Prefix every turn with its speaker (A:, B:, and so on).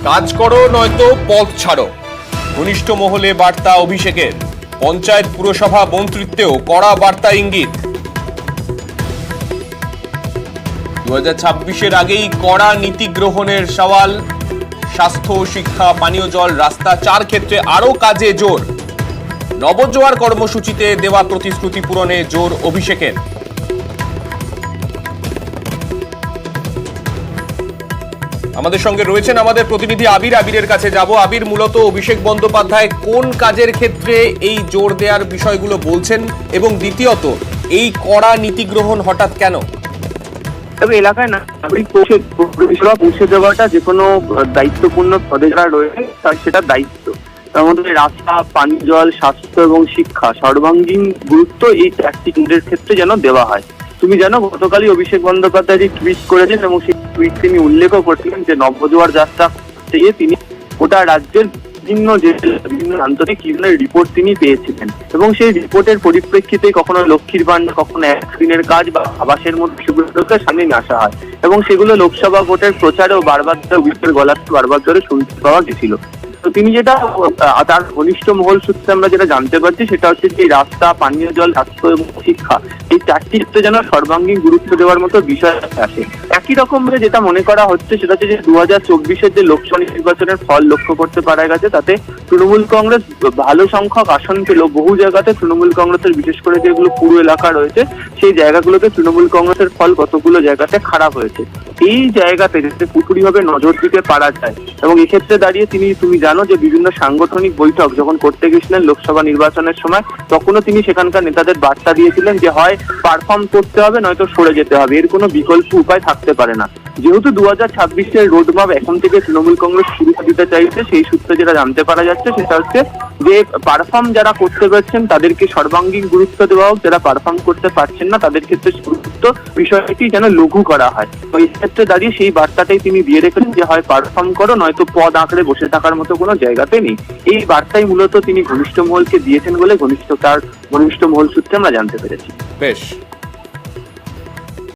A: কাজ করো নয়তো পথ ছাড়ো, ঘনিষ্ঠ মহলে বার্তা অভিষেকের। পঞ্চায়েত পুরসভা মন্ত্রিত্বেও কড়া বার্তা ইঙ্গিত। 2026-এর আগেই কড়া নীতি গ্রহণের সওয়াল। স্বাস্থ্য, শিক্ষা, পানীয় জল, রাস্তা, 4 ক্ষেত্রে আরো কাজে জোর। নবজোয়ার কর্মসূচিতে দেওয়া প্রতিশ্রুতি পূরণে জোর অভিষেকের। আমাদের সঙ্গে রয়েছেন আমাদের প্রতিনিধি আবির। আবিরের কাছে যাব। আবির, মূলত অভিষেক বন্দ্যোপাধ্যায় কোন কাজের ক্ষেত্রে এই জোর দেওয়ার বিষয়গুলো বলছেন, এবং দ্বিতীয়ত এই কড়া নীতি গ্রহণ হঠাৎ কেন?
B: তবে এলাকায় নাগরিক পরিষেবা পৌঁছে দেওয়াটা যে কোনো দায়িত্বপূর্ণ পদে যারা রয়েছে তার সেটা দায়িত্ব। তার মধ্যে রাস্তা, পানীয় জল, স্বাস্থ্য এবং শিক্ষা সর্বাঙ্গীন গুরুত্ব এই 4টি কেন্দ্রের ক্ষেত্রে যেন দেওয়া হয়। তুমি জানো, গতকালই অভিষেক বন্দ্যোপাধ্যায় যে টুইট করেছেন এবং সেই টুইট তিনি উল্লেখও করছিলেন যে নবজোয়ার যাত্রা থেকে তিনি গোটা রাজ্যের বিভিন্ন প্রান্ত থেকে কি ধরনের রিপোর্ট তিনি পেয়েছিলেন, এবং সেই রিপোর্টের পরিপ্রেক্ষিতে কখনো লক্ষ্মীর ভান্ডার, কখনো একদিনের কাজ বা আবাসের মধ্যে সেগুলোকে সামনে নিয়ে আসা হয়, এবং সেগুলো লোকসভা ভোটের প্রচারেও বারবার অভিষেকের গলাতে বারবার ধরে শুনতে পাওয়া গেছিল। তো তিনি যেটা তার ঘনিষ্ঠ মহল সূত্রে আমরা যেটা জানতে পারছি সেটা হচ্ছে যে রাস্তা, পানীয় জল, স্বাস্থ্য এবং শিক্ষা এই 4টি ক্ষেত্রে যেন সর্বাঙ্গীন গুরুত্ব দেওয়ার মতো বিষয় আসে। একই রকম ভাবে যেটা মনে করা হচ্ছে সেটা হচ্ছে যে 2024-এর যে লোকসভা নির্বাচনের ফল লক্ষ্য করতে পারা গেছে, তাতে তৃণমূল কংগ্রেস ভালো সংখ্যক আসন পেল। বহু জায়গাতে তৃণমূল কংগ্রেসের, বিশেষ করে যেগুলো পুরো এলাকা রয়েছে সেই জায়গাগুলোতে তৃণমূল কংগ্রেসের ফল কতগুলো জায়গাতে খারাপ হয়েছে। এই জায়গাতে যাতে পুরোপুরিভাবে নজর দিতে পারা যায়, এবং এক্ষেত্রে দাঁড়িয়ে তুমি জানো যে বিভিন্ন সাংগঠনিক বৈঠক যখন করতে গেছিলেন লোকসভা নির্বাচনের সময়, তখনও তিনি সেখানকার নেতাদের বার্তা দিয়েছিলেন যে হয় পারফর্ম করতে হবে নয়তো সরে যেতে হবে, এর কোনো বিকল্প উপায় থাকতে পারে না। যেহেতু 2026-এর রোডম্যাপ এখন থেকে তৃণমূল কংগ্রেস শুরু দিতে চাইছে, সেই সূত্রে যেটা জানতে পারা যাচ্ছে সেটা হচ্ছে যে পারফর্ম যারা করতে পারছেন তাদেরকে সর্বাঙ্গীন গুরুত্ব দেওয়া হোক, যারা পারফর্ম করতে পারছেন না তাদের ক্ষেত্রে গুরুত্ব বিষয়টি যেন লঘু করা হয়। তো এই ক্ষেত্রে দাঁড়িয়ে সেই বার্তাটাই তিনি দিয়ে রেখেছেন যে হয় পারফর্ম করো নয়তো পদ আঁকড়ে বসে থাকার মতো কোনো জায়গাতে নেই। এই বার্তাই মূলত তিনি ঘনিষ্ঠ মহলকে দিয়েছেন বলে ঘনিষ্ঠ মহল সূত্রে আমরা জানতে পেরেছি।
A: বেশ।